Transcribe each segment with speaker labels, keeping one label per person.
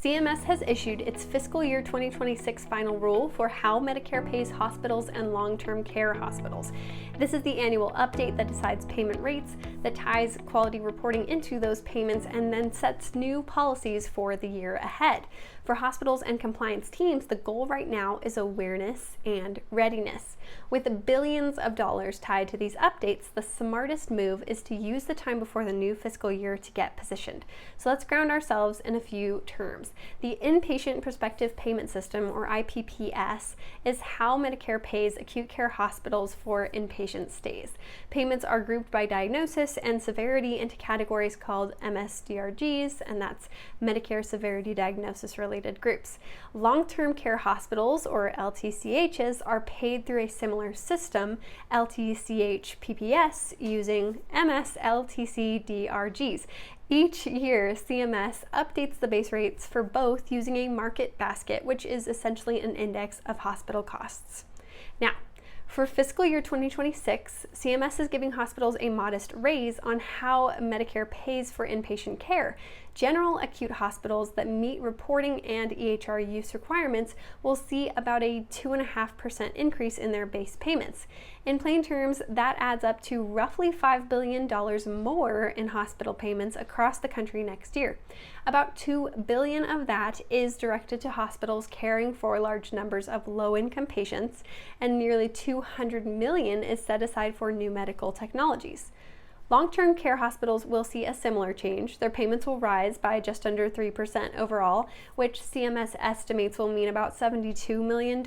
Speaker 1: CMS has issued its Fiscal Year 2026 final rule for how Medicare pays hospitals and long-term care hospitals. This is the annual update that decides payment rates, that ties quality reporting into those payments, and then sets new policies for the year ahead. For hospitals and compliance teams, the goal right now is awareness and readiness. With billions of dollars tied to these updates, the smartest move is to use the time before the new fiscal year to get positioned. So let's ground ourselves in a few terms. The Inpatient Prospective Payment System, or IPPS, is how Medicare pays acute care hospitals for inpatient stays. Payments are grouped by diagnosis and severity into categories called MSDRGs, and that's Medicare Severity Diagnosis Related Groups. Long-term care hospitals, or LTCHs, are paid through a similar system, LTCH PPS, using MSLTC-DRGs. Each year, CMS updates the base rates for both using a market basket, which is essentially an index of hospital costs. Now, for fiscal year 2026, CMS is giving hospitals a modest raise on how Medicare pays for inpatient care. General acute hospitals that meet reporting and EHR use requirements will see about a 2.5% increase in their base payments. In plain terms, that adds up to roughly $5 billion more in hospital payments across the country next year. About $2 billion of that is directed to hospitals caring for large numbers of low-income patients, and nearly $200 million is set aside for new medical technologies. Long-term care hospitals will see a similar change. Their payments will rise by just under 3% overall, which CMS estimates will mean about $72 million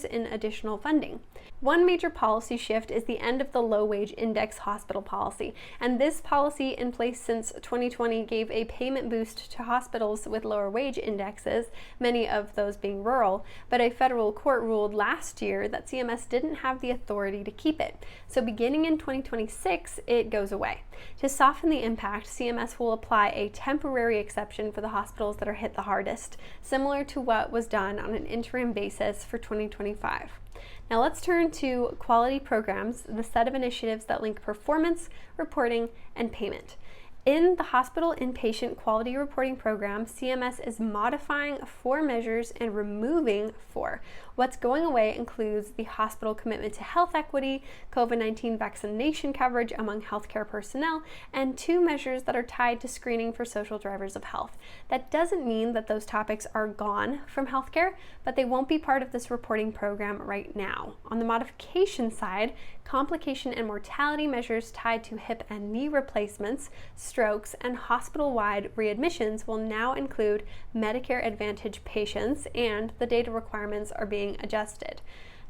Speaker 1: in additional funding. One major policy shift is the end of the low-wage index hospital policy, and this policy, in place since 2020, gave a payment boost to hospitals with lower wage indexes, many of those being rural, but a federal court ruled last year that CMS didn't have the authority to keep it. So beginning in 2026, it goes away. To soften the impact, CMS will apply a temporary exception for the hospitals that are hit the hardest, similar to what was done on an interim basis for 2025. Now let's turn to quality programs, the set of initiatives that link performance, reporting, and payment. In the Hospital Inpatient Quality Reporting Program, CMS is modifying 4 measures and removing 4. What's going away includes the hospital commitment to health equity, COVID-19 vaccination coverage among healthcare personnel, and 2 measures that are tied to screening for social drivers of health. That doesn't mean that those topics are gone from healthcare, but they won't be part of this reporting program right now. On the modification side, complication and mortality measures tied to hip and knee replacements, strokes, and hospital-wide readmissions will now include Medicare Advantage patients, and the data requirements are being adjusted.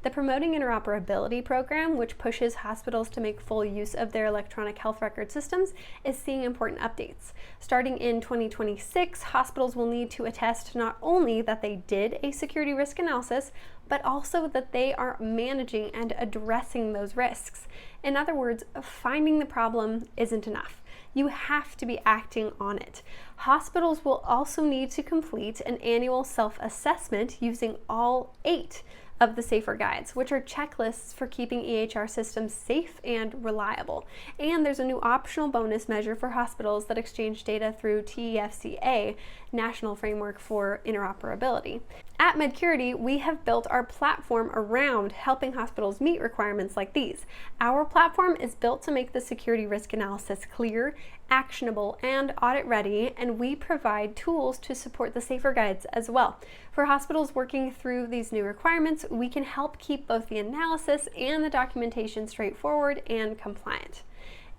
Speaker 1: The Promoting Interoperability Program, which pushes hospitals to make full use of their electronic health record systems, is seeing important updates. Starting in 2026, hospitals will need to attest not only that they did a security risk analysis, but also that they are managing and addressing those risks. In other words, finding the problem isn't enough. You have to be acting on it. Hospitals will also need to complete an annual self-assessment using all 8 of the SAFER guides, which are checklists for keeping EHR systems safe and reliable. And there's a new optional bonus measure for hospitals that exchange data through TEFCA, National Framework for Interoperability. At Medcurity, we have built our platform around helping hospitals meet requirements like these. Our platform is built to make the security risk analysis clear, actionable, and audit-ready, and we provide tools to support the SAFER guides as well. For hospitals working through these new requirements, we can help keep both the analysis and the documentation straightforward and compliant.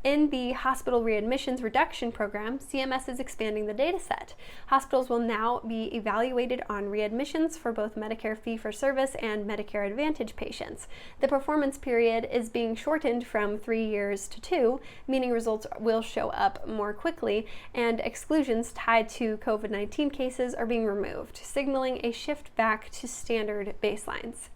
Speaker 1: In the Hospital Readmissions Reduction Program, CMS is expanding the data set. Hospitals will now be evaluated on readmissions for both Medicare fee-for-service and Medicare Advantage patients. The performance period is being shortened from 3 years to 2, meaning results will show up more quickly, and exclusions tied to COVID-19 cases are being removed, signaling a shift back to standard baselines.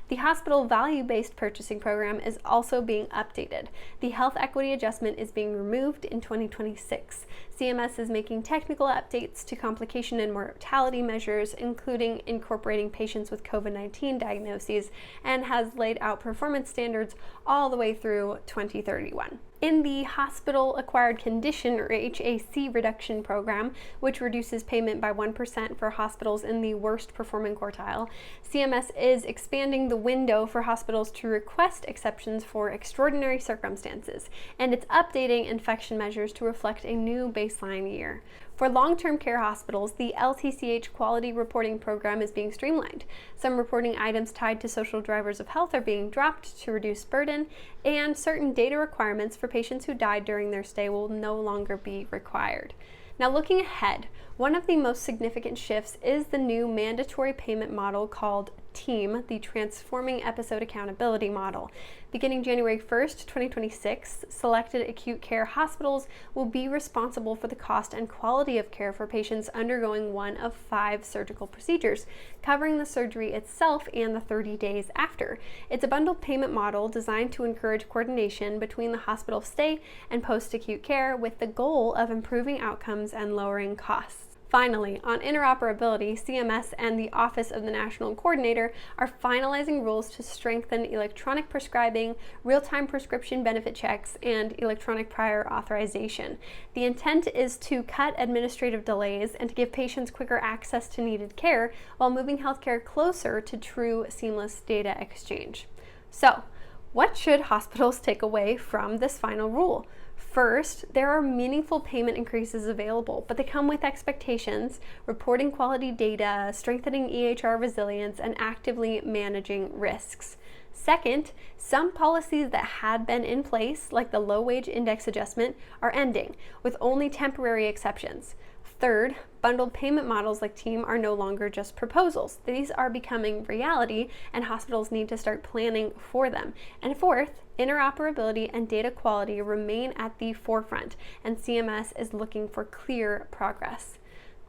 Speaker 1: The Hospital Value-Based Purchasing Program is also being updated. The health equity adjustment is being removed in 2026. CMS is making technical updates to complication and mortality measures, including incorporating patients with COVID-19 diagnoses, and has laid out performance standards all the way through 2031. In the Hospital Acquired Condition, or HAC, reduction program, which reduces payment by 1% for hospitals in the worst performing quartile, CMS is expanding the window for hospitals to request exceptions for extraordinary circumstances, and it's updating infection measures to reflect a new baseline year. For long-term care hospitals, the LTCH quality reporting program is being streamlined. Some reporting items tied to social drivers of health are being dropped to reduce burden, and certain data requirements for patients who died during their stay will no longer be required. Now, looking ahead, one of the most significant shifts is the new mandatory payment model called TEAM, the Transforming Episode Accountability Model. Beginning January 1st, 2026, selected acute care hospitals will be responsible for the cost and quality of care for patients undergoing one of 5 surgical procedures, covering the surgery itself and the 30 days after. It's a bundled payment model designed to encourage coordination between the hospital stay and post-acute care, with the goal of improving outcomes and lowering costs. Finally, on interoperability, CMS and the Office of the National Coordinator are finalizing rules to strengthen electronic prescribing, real-time prescription benefit checks, and electronic prior authorization. The intent is to cut administrative delays and to give patients quicker access to needed care while moving healthcare closer to true seamless data exchange. So, what should hospitals take away from this final rule? First, there are meaningful payment increases available, but they come with expectations, reporting quality data, strengthening EHR resilience, and actively managing risks. Second, some policies that had been in place, like the low wage index adjustment, are ending, with only temporary exceptions. Third, bundled payment models like TEAM are no longer just proposals. These are becoming reality, and hospitals need to start planning for them. And fourth, interoperability and data quality remain at the forefront, and CMS is looking for clear progress.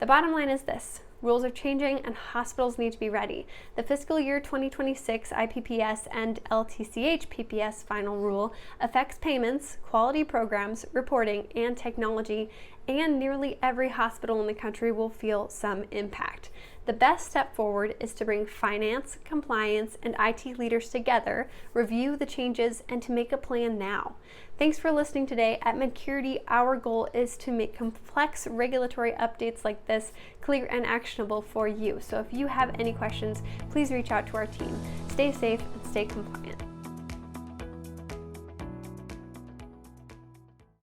Speaker 1: The bottom line is this: rules are changing and hospitals need to be ready. The Fiscal Year 2026 IPPS and LTCH PPS final rule affects payments, quality programs, reporting, and technology, and nearly every hospital in the country will feel some impact. The best step forward is to bring finance, compliance, and IT leaders together, review the changes, and to make a plan now. Thanks for listening today. At Medcurity, our goal is to make complex regulatory updates like this clear and actionable for you. So if you have any questions, please reach out to our team. Stay safe and stay compliant.